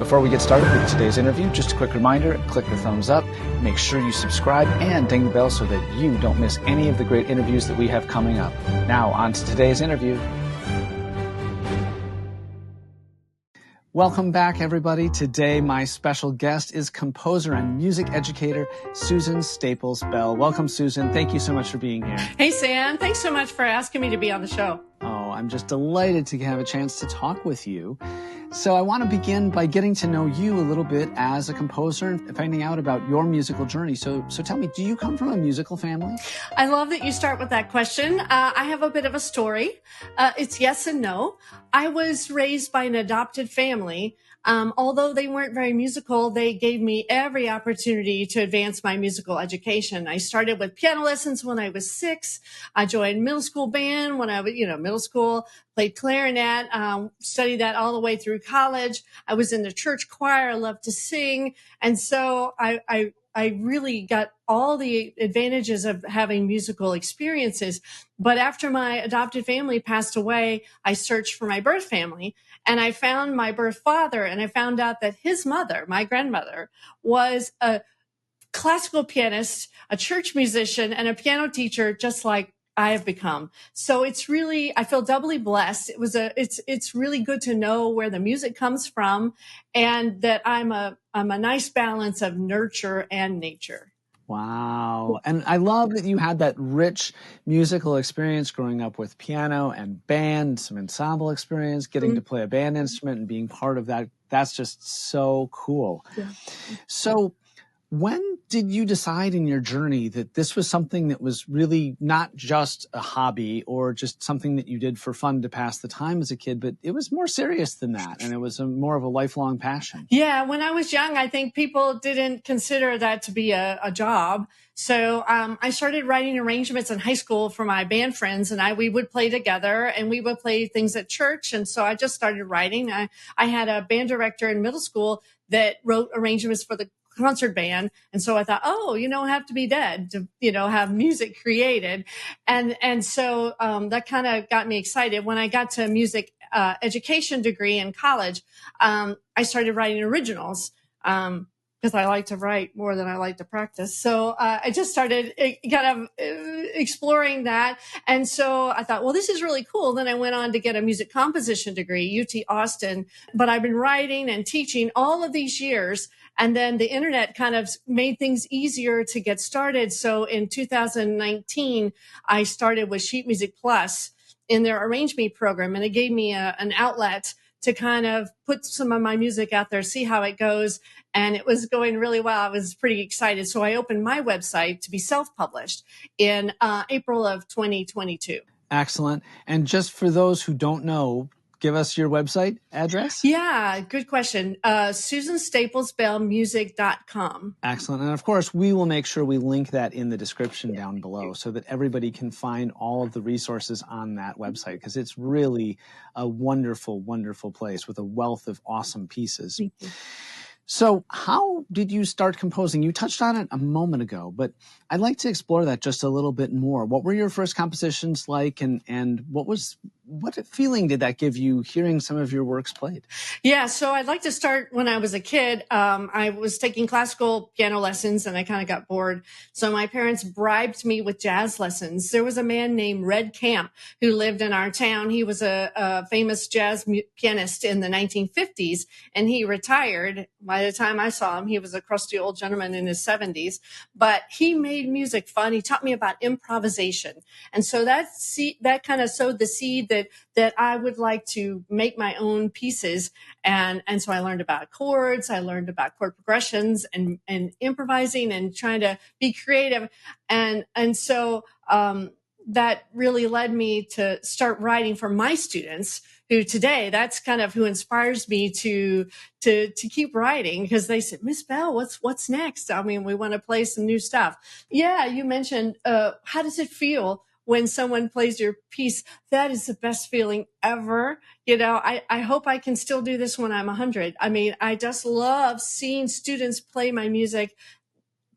Before we get started with today's interview, just a quick reminder, click the thumbs up, make sure you subscribe, and ding the bell so that you don't miss any of the great interviews that we have coming up. Now, on to today's interview. Welcome back, everybody. Today, my special guest is composer and music educator, Susan Staples Bell. Welcome, Susan. Thank you so much for being here. Hey, Sam. Thanks so much for asking me to be on the show. Oh, I'm just delighted to have a chance to talk with you. So I want to begin by getting to know you a little bit as a composer and finding out about your musical journey. So tell me, do you come from a musical family? I love that you start with that question. I have a bit of a story. It's yes and no. I was raised by an adopted family. Although they weren't very musical, they gave me every opportunity to advance my musical education. I started with piano lessons when I was 6. I joined middle school band when I was, middle school, played clarinet, studied that all the way through college. I was in the church choir. I loved to sing. And so I really got all the advantages of having musical experiences. But after my adopted family passed away, I searched for my birth family. And I found my birth father, and I found out that his mother, my grandmother, was a classical pianist, a church musician, and a piano teacher, just like I have become. So it's really, I feel doubly blessed. It's really good to know where the music comes from, and that I'm a nice balance of nurture and nature. Wow. And I love that you had that rich musical experience growing up with piano and band, some ensemble experience, getting to play a band instrument and being part of that. That's just so cool. Yeah. So when did you decide in your journey that this was something that was really not just a hobby or just something that you did for fun to pass the time as a kid, but it was more serious than that, and it was more of a lifelong passion? Yeah, when I was young, I think people didn't consider that to be a job. So I started writing arrangements in high school for my band friends, and we would play together, and we would play things at church. And so I just started writing. I had a band director in middle school that wrote arrangements for the concert band. And so I thought, you don't have to be dead to, have music created. And so that kind of got me excited. When I got to music education degree in college, I started writing originals because I like to write more than I like to practice. So I just started kind of exploring that. And so I thought, well, this is really cool. Then I went on to get a music composition degree, UT Austin. But I've been writing and teaching all of these years. And then the internet kind of made things easier to get started. So in 2019, I started with Sheet Music Plus in their Arrange Me program. And it gave me an outlet to kind of put some of my music out there, see how it goes. And it was going really well. I was pretty excited. So I opened my website to be self-published in April of 2022. Excellent. And just for those who don't know, give us your website address. Yeah, good question. SusanStaplesBellMusic.com. Excellent. And of course, we will make sure we link that in the description down below so that everybody can find all of the resources on that website, because it's really a wonderful, wonderful place with a wealth of awesome pieces. Thank you. So how did you start composing? You touched on it a moment ago, but I'd like to explore that just a little bit more. What were your first compositions like, and what feeling did that give you hearing some of your works played? Yeah, so I'd like to start when I was a kid. I was taking classical piano lessons and I kind of got bored. So my parents bribed me with jazz lessons. There was a man named Red Camp who lived in our town. He was a famous jazz pianist in the 1950s, and he retired. By the time I saw him, he was a crusty old gentleman in his 70s, but he made music fun. He taught me about improvisation. And so that kind of sowed the seed that I would like to make my own pieces. And so I learned about chords. I learned about chord progressions and improvising and trying to be creative. And so, that really led me to start writing for my students, who today, that's kind of who inspires me to keep writing, because they said, Miss Bell, what's next? I mean, we want to play some new stuff. Yeah, you mentioned, how does it feel when someone plays your piece? That is the best feeling ever. I hope I can still do this when I'm 100. I mean, I just love seeing students play my music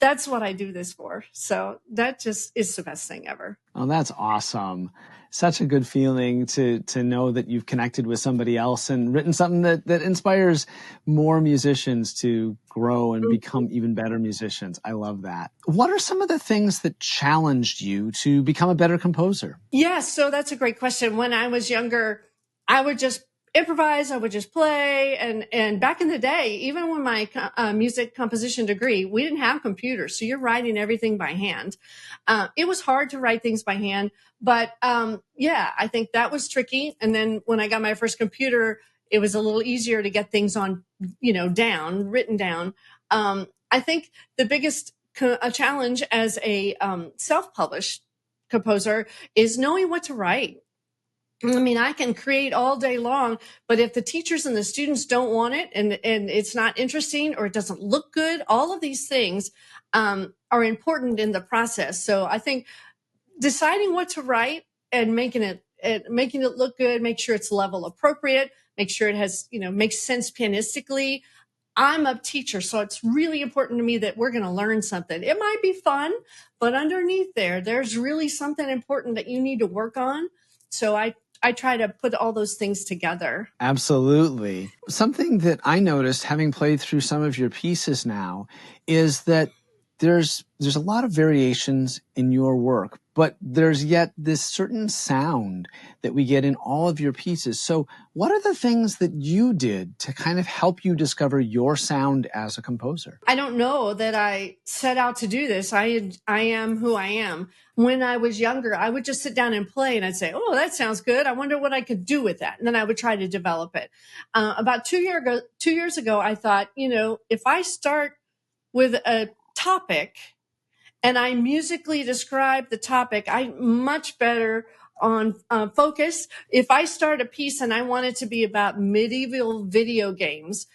that's what I do this for. So that just is the best thing ever. Oh, that's awesome. Such a good feeling to know that you've connected with somebody else and written something that inspires more musicians to grow and become even better musicians. I love that. What are some of the things that challenged you to become a better composer? Yeah, so that's a great question. When I was younger, I would just improvise, I would just play. And back in the day, even when my music composition degree, we didn't have computers. So you're writing everything by hand. It was hard to write things by hand, but yeah, I think that was tricky. And then when I got my first computer, it was a little easier to get things on, written down. I think the biggest challenge as a self-published composer is knowing what to write. I mean, I can create all day long, but if the teachers and the students don't want it and it's not interesting or it doesn't look good, all of these things are important in the process. So I think deciding what to write and making it look good, make sure it's level appropriate, make sure it has, makes sense pianistically. I'm a teacher, so it's really important to me that we're going to learn something. It might be fun, but underneath there's really something important that you need to work on. So I try to put all those things together. Absolutely. Something that I noticed having played through some of your pieces now is that there's a lot of variations in your work, but there's yet this certain sound that we get in all of your pieces. So what are the things that you did to kind of help you discover your sound as a composer? I don't know that I set out to do this. I am who I am. When I was younger, I would just sit down and play and I'd say, oh, that sounds good. I wonder what I could do with that. And then I would try to develop it. About 2 years ago, I thought, if I start with a topic and I musically describe the topic, I'm much better on focus. If I start a piece and I want it to be about medieval video games,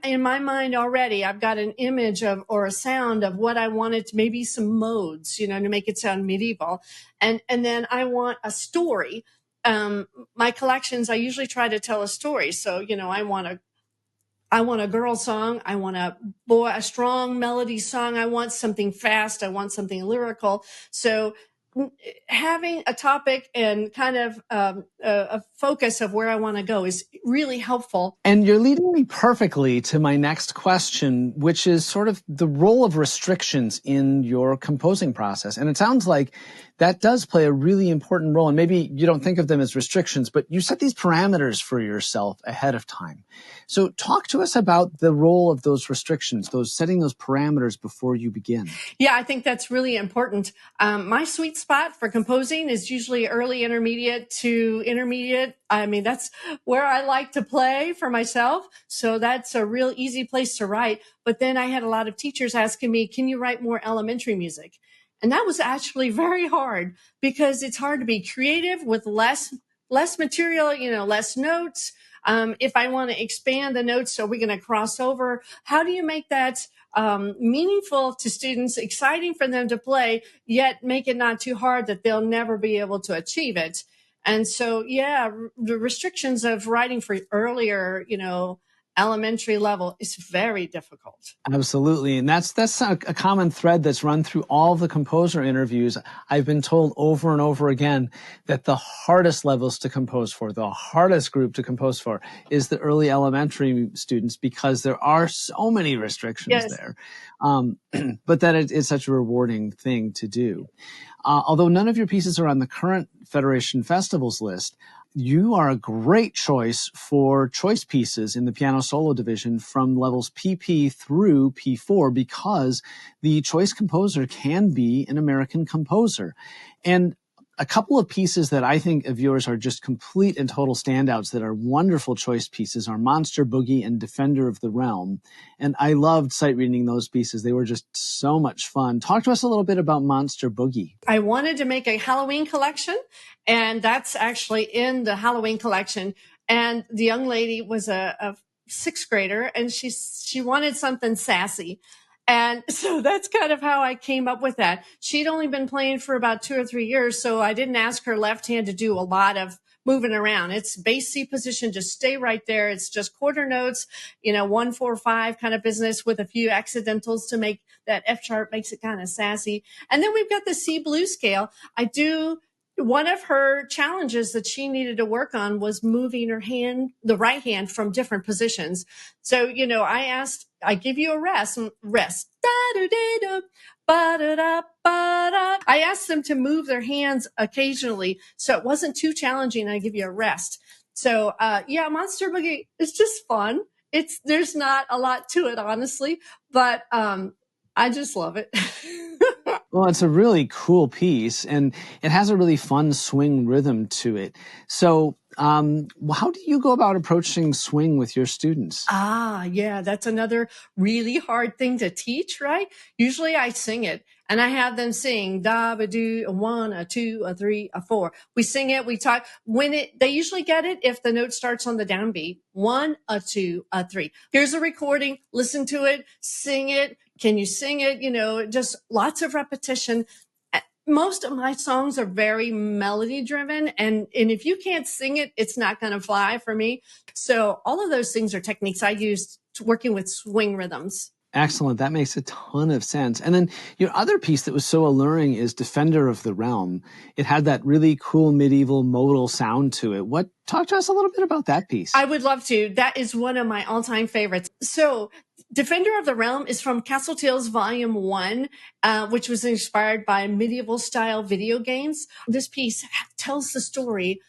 in my mind already, I've got an image of or a sound of what I wanted, maybe some modes, to make it sound medieval. And then I want a story. My collections, I usually try to tell a story. So, I want a girl song. I want a strong melody song. I want something fast. I want something lyrical. So having a topic and kind of a focus of where I want to go is really helpful. And you're leading me perfectly to my next question, which is sort of the role of restrictions in your composing process. And it sounds like that does play a really important role. And maybe you don't think of them as restrictions, but you set these parameters for yourself ahead of time. So talk to us about the role of those restrictions, setting those parameters before you begin. Yeah, I think that's really important. My sweet spot for composing is usually early intermediate to intermediate. I mean, that's where I like to play for myself. So that's a real easy place to write. But then I had a lot of teachers asking me, can you write more elementary music? And that was actually very hard because it's hard to be creative with less material, less notes. If I want to expand the notes, are we going to cross over? How do you make that meaningful to students, exciting for them to play, yet make it not too hard that they'll never be able to achieve it? And so, yeah, the restrictions of writing for earlier, elementary level is very difficult. Absolutely. And that's a common thread that's run through all the composer interviews. I've been told over and over again that the hardest levels to compose for, the hardest group to compose for is the early elementary students because there are so many restrictions there. But that it is such a rewarding thing to do. Although none of your pieces are on the current Federation Festivals list, you are a great choice for choice pieces in the piano solo division from levels PP through P4 because the choice composer can be an American composer. And a couple of pieces that I think of yours are just complete and total standouts that are wonderful choice pieces are Monster Boogie and Defender of the Realm. And I loved sight reading those pieces. They were just so much fun. Talk to us a little bit about Monster Boogie. I wanted to make a Halloween collection, and that's actually in the Halloween collection. And the young lady was a sixth grader, and she wanted something sassy. And so that's kind of how I came up with that. She'd only been playing for about 2 or 3 years, so I didn't ask her left hand to do a lot of moving around. It's bass C position, just stay right there. It's just quarter notes, 1, 4, 5 kind of business with a few accidentals to make that F sharp makes it kind of sassy. And then we've got the C blues scale. One of her challenges that she needed to work on was moving her hand, the right hand, from different positions. So, I give you a rest. Da-da-da-da, ba-da-da, ba-da. I asked them to move their hands occasionally, so it wasn't too challenging. I give you a rest. So, Monster Boogie is just fun. There's not a lot to it, honestly, but I just love it. Well, it's a really cool piece, and it has a really fun swing rhythm to it. So how do you go about approaching swing with your students? Yeah, that's another really hard thing to teach, right? Usually I sing it, and I have them sing da-ba-do, a 1, a 2, a 3, a 4. We sing it, we talk. They usually get it if the note starts on the downbeat. 1, a 2, a 3. Here's a recording, listen to it, sing it. Can you sing it? Just lots of repetition. Most of my songs are very melody driven. And if you can't sing it, it's not going to fly for me. So all of those things are techniques I use working with swing rhythms. Excellent. That makes a ton of sense. And then your other piece that was so alluring is Defender of the Realm. It had that really cool medieval modal sound to it. Talk to us a little bit about that piece. I would love to. That is one of my all-time favorites. So Defender of the Realm is from Castle Tales Volume 1, which was inspired by medieval-style video games. This piece tells the story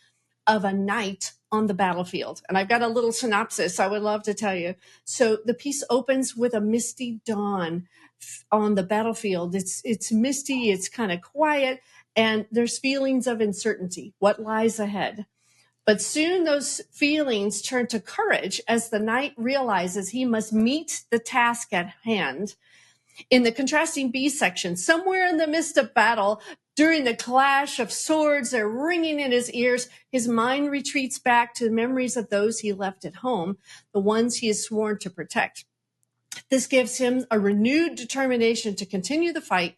of a knight on the battlefield. And I've got a little synopsis I would love to tell you. So the piece opens with a misty dawn on the battlefield. It's misty, it's kind of quiet, and there's feelings of uncertainty. What lies ahead? But soon those feelings turn to courage as the knight realizes he must meet the task at hand. In the contrasting B section, somewhere in the midst of battle, during the clash of swords that are ringing in his ears, his mind retreats back to the memories of those he left at home, the ones he has sworn to protect. This gives him a renewed determination to continue the fight.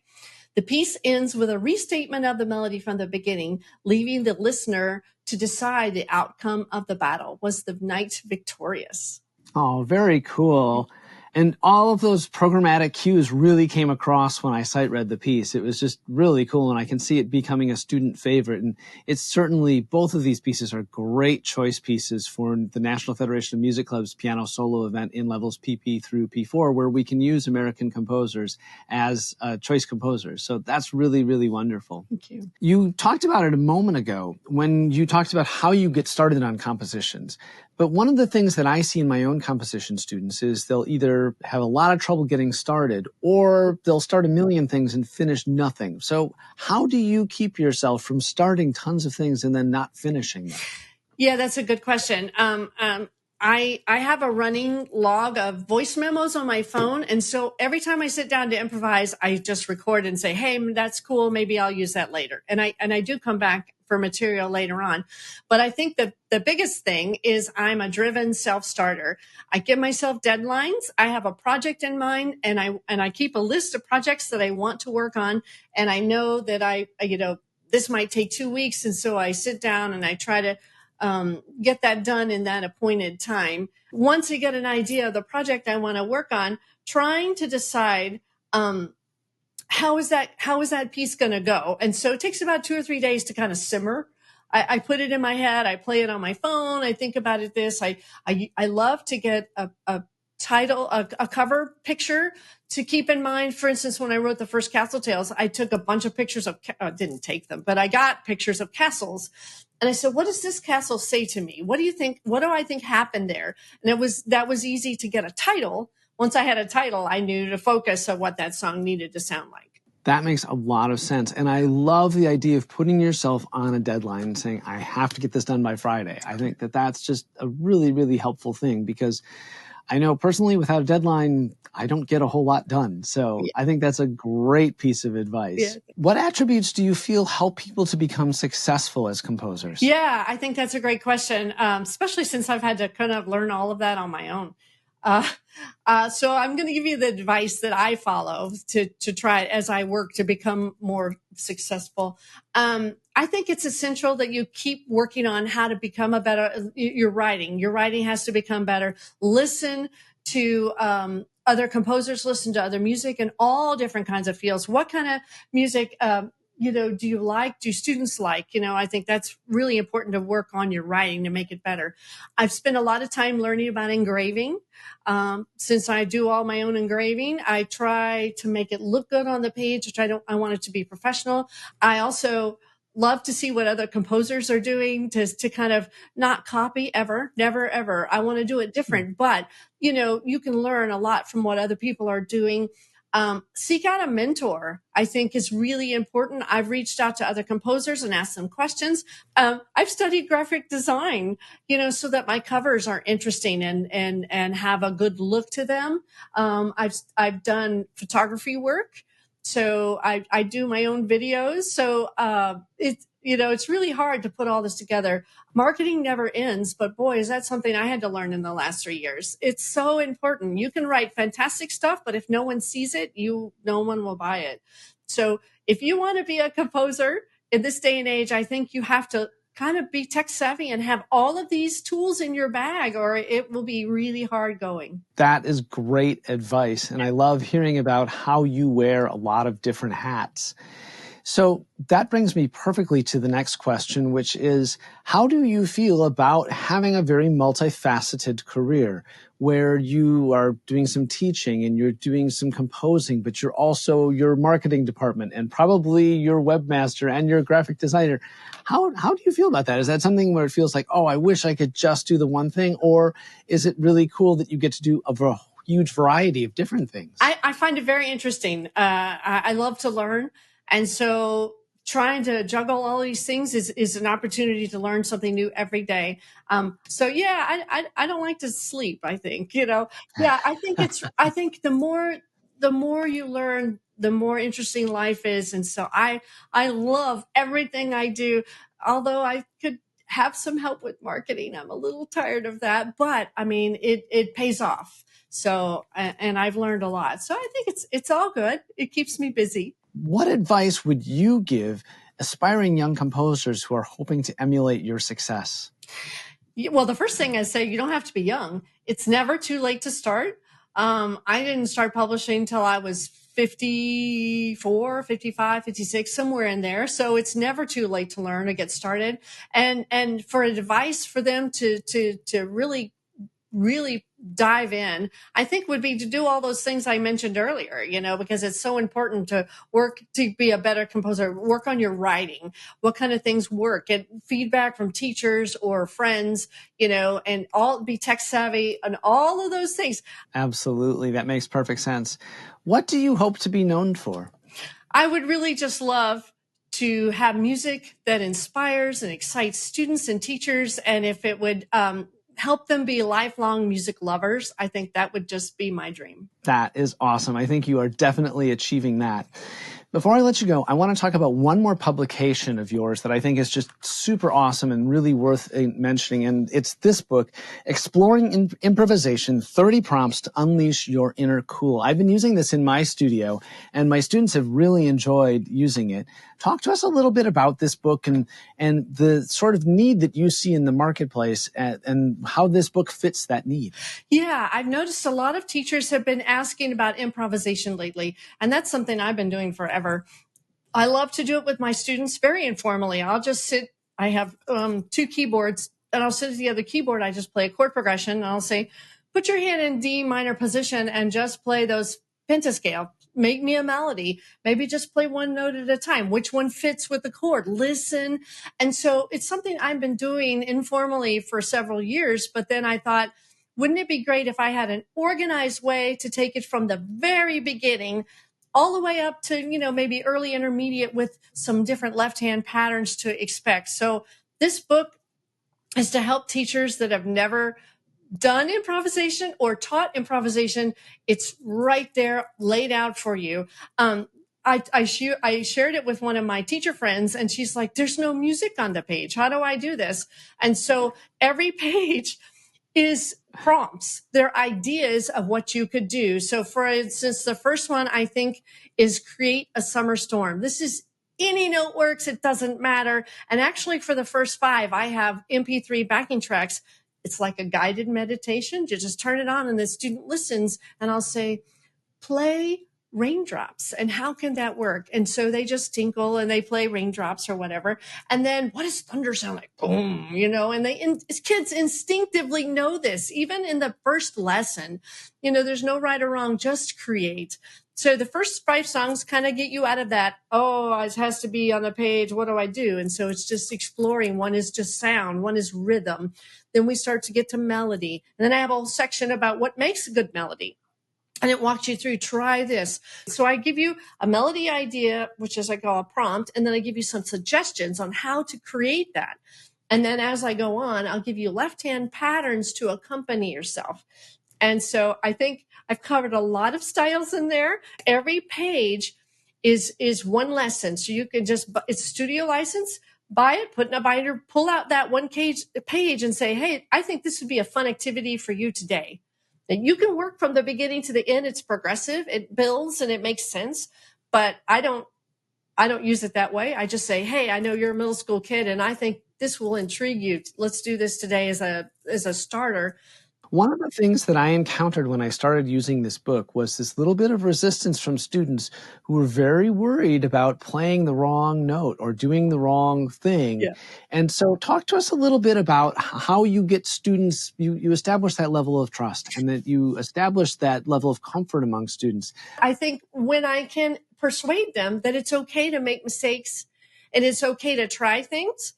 The piece ends with a restatement of the melody from the beginning, leaving the listener to decide the outcome of the battle. Was the knight victorious? Oh, very cool. And all of those programmatic cues really came across when I sight read the piece. It was just really cool, and I can see it becoming a student favorite. And it's certainly, both of these pieces are great choice pieces for the National Federation of Music Club's piano solo event in levels PP through P4, where we can use American composers as choice composers. So that's really, really wonderful. Thank you. You talked about it a moment ago when you talked about how you get started on compositions. But one of the things that I see in my own composition students is they'll either have a lot of trouble getting started, or they'll start a million things and finish nothing. So how do you keep yourself from starting tons of things and then not finishing them? Yeah, that's a good question. I have a running log of voice memos on my phone. And so every time I sit down to improvise, I just record and say, hey, that's cool. Maybe I'll use that later. And I do come back for material later on. But I think that the biggest thing is I'm a driven self-starter. I give myself deadlines. I have a project in mind, and I keep a list of projects that I want to work on. And I know that this might take 2 weeks. And so I sit down and I try to get that done in that appointed time. Once I get an idea of the project I want to work on, trying to decide how is that piece going to go. And so it takes about 2 or 3 days to kind of simmer. I put it in my head. I play it on my phone. I think about it I love to get a title, a cover picture to keep in mind. For instance, when I wrote the first Castle Tales, I took a bunch of pictures of, didn't take them, but I got pictures of castles. And I said, what does this castle say to me? What do you think? What do I think happened there? And that was easy to get a title. Once I had a title, I knew to focus on what that song needed to sound like. That makes a lot of sense. And I love the idea of putting yourself on a deadline and saying, I have to get this done by Friday. I think that that's just a really, really helpful thing, because I know personally without a deadline, I don't get a whole lot done. So yeah. I think that's a great piece of advice. Yeah. What attributes do you feel help people to become successful as composers? Yeah, I think that's a great question, especially since I've had to kind of learn all of that on my own. So I'm going to give you the advice that I follow to try it as I work to become more successful. I think it's essential that you keep working on how to become a better, your writing. Your writing has to become better. Listen to other composers, listen to other music in all different kinds of fields. What kind of music, do you like? Do students like? I think that's really important to work on your writing to make it better. I've spent a lot of time learning about engraving. Since I do all my own engraving, I try to make it look good on the page, which I want it to be professional. I also love to see what other composers are doing to kind of not copy ever, never, ever. I want to do it different, but you can learn a lot from what other people are doing. Seek out a mentor, I think, is really important. I've reached out to other composers and asked them questions. I've studied graphic design, so that my covers are interesting and have a good look to them. I've done photography work. So I do my own videos. So it's really hard to put all this together. Marketing never ends, but boy, is that something I had to learn in the last 3 years. It's so important. You can write fantastic stuff, but if no one sees it, no one will buy it. So if you want to be a composer in this day and age, I think you have to kind of be tech savvy and have all of these tools in your bag, or it will be really hard going. That is great advice. And I love hearing about how you wear a lot of different hats. So that brings me perfectly to the next question, which is, how do you feel about having a very multifaceted career where you are doing some teaching and you're doing some composing, but you're also your marketing department and probably your webmaster and your graphic designer? How do you feel about that? Is that something where it feels like, oh, I wish I could just do the one thing? Or is it really cool that you get to do a huge variety of different things? I find it very interesting. I love to learn. And so trying to juggle all these things is an opportunity to learn something new every day. So yeah, I don't like to sleep, I think, yeah, I think the more you learn, the more interesting life is. And so I love everything I do, although I could have some help with marketing. I'm a little tired of that, but I mean, it pays off. So, and I've learned a lot. So I think it's all good. It keeps me busy. What advice would you give aspiring young composers who are hoping to emulate your success? Well, the first thing I say, you don't have to be young. It's never too late to start. I didn't start publishing until I was 54, 55, 56, somewhere in there. So it's never too late to learn or get started. And for advice for them to really dive in, I think would be to do all those things I mentioned earlier, because it's so important to work to be a better composer, work on your writing, what kind of things work, get feedback from teachers or friends, and be tech savvy and all of those things. Absolutely. That makes perfect sense. What do you hope to be known for? I would really just love to have music that inspires and excites students and teachers. And if it would, help them be lifelong music lovers, I think that would just be my dream. That is awesome. I think you are definitely achieving that. Before I let you go, I want to talk about one more publication of yours that I think is just super awesome and really worth mentioning. And it's this book, Exploring Improvisation, 30 Prompts to Unleash Your Inner Cool. I've been using this in my studio, and my students have really enjoyed using it. Talk to us a little bit about this book and the sort of need that you see in the marketplace and how this book fits that need. Yeah, I've noticed a lot of teachers have been asking about improvisation lately, and that's something I've been doing forever. I love to do it with my students very informally. I'll just sit. I have 2 keyboards, and I'll sit at the other keyboard. I just play a chord progression, and I'll say, put your hand in D minor position and just play those pentascale. Make me a melody. Maybe just play one note at a time. Which one fits with the chord? Listen. And so it's something I've been doing informally for several years, but then I thought, wouldn't it be great if I had an organized way to take it from the very beginning all the way up to, maybe early intermediate with some different left-hand patterns to expect. So this book is to help teachers that have never done improvisation or taught improvisation. It's right there laid out for you. I shared it with one of my teacher friends, and she's like, there's no music on the page. How do I do this? And so every page is prompts. They're ideas of what you could do. So for instance, the first one I think is create a summer storm. This is any note works. It doesn't matter. And actually for the first 5, I have MP3 backing tracks. It's like a guided meditation. You just turn it on and the student listens and I'll say, play raindrops. And how can that work? And so they just tinkle and they play raindrops or whatever. And then what does thunder sound like? Boom, and kids instinctively know this, even in the first lesson. There's no right or wrong, just create. So the first 5 songs kind of get you out of that, it has to be on the page. What do I do? And so it's just exploring. One is just sound. One is rhythm. Then we start to get to melody. And then I have a whole section about what makes a good melody. And it walks you through, try this. So I give you a melody idea, which is I call a prompt, and then I give you some suggestions on how to create that. And then as I go on, I'll give you left-hand patterns to accompany yourself. And so I think I've covered a lot of styles in there. Every page is one lesson. So you can it's a studio license, buy it, put in a binder, pull out that one page and say, hey, I think this would be a fun activity for you today. And you can work from the beginning to the end. It's progressive. It builds and it makes sense. But I don't use it that way. I just say, hey, I know you're a middle school kid and I think this will intrigue you. Let's do this today as a starter. One of the things that I encountered when I started using this book was this little bit of resistance from students who were very worried about playing the wrong note or doing the wrong thing. Yeah. And so talk to us a little bit about how you get students, you establish that level of trust and that you establish that level of comfort among students. I think when I can persuade them that it's okay to make mistakes and it's okay to try things,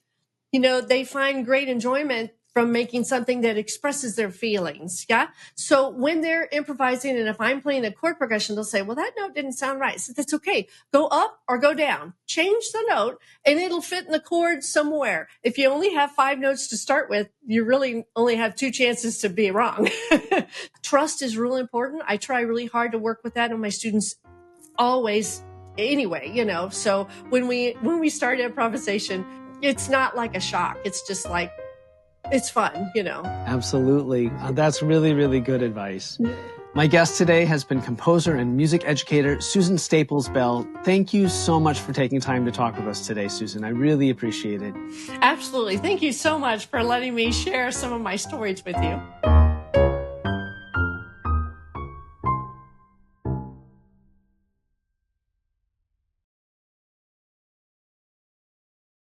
they find great enjoyment from making something that expresses their feelings. Yeah. So when they're improvising and if I'm playing a chord progression, they'll say, well, that note didn't sound right. So that's okay. Go up or go down, change the note and it'll fit in the chord somewhere. If you only have 5 notes to start with, you really only have 2 chances to be wrong. Trust is really important. I try really hard to work with that on my students always anyway, so when we start improvisation, it's not like a shock. It's just like, it's fun, Absolutely. That's really, really good advice. My guest today has been composer and music educator Susan Staples Bell. Thank you so much for taking time to talk with us today, Susan. I really appreciate it. Absolutely. Thank you so much for letting me share some of my stories with you.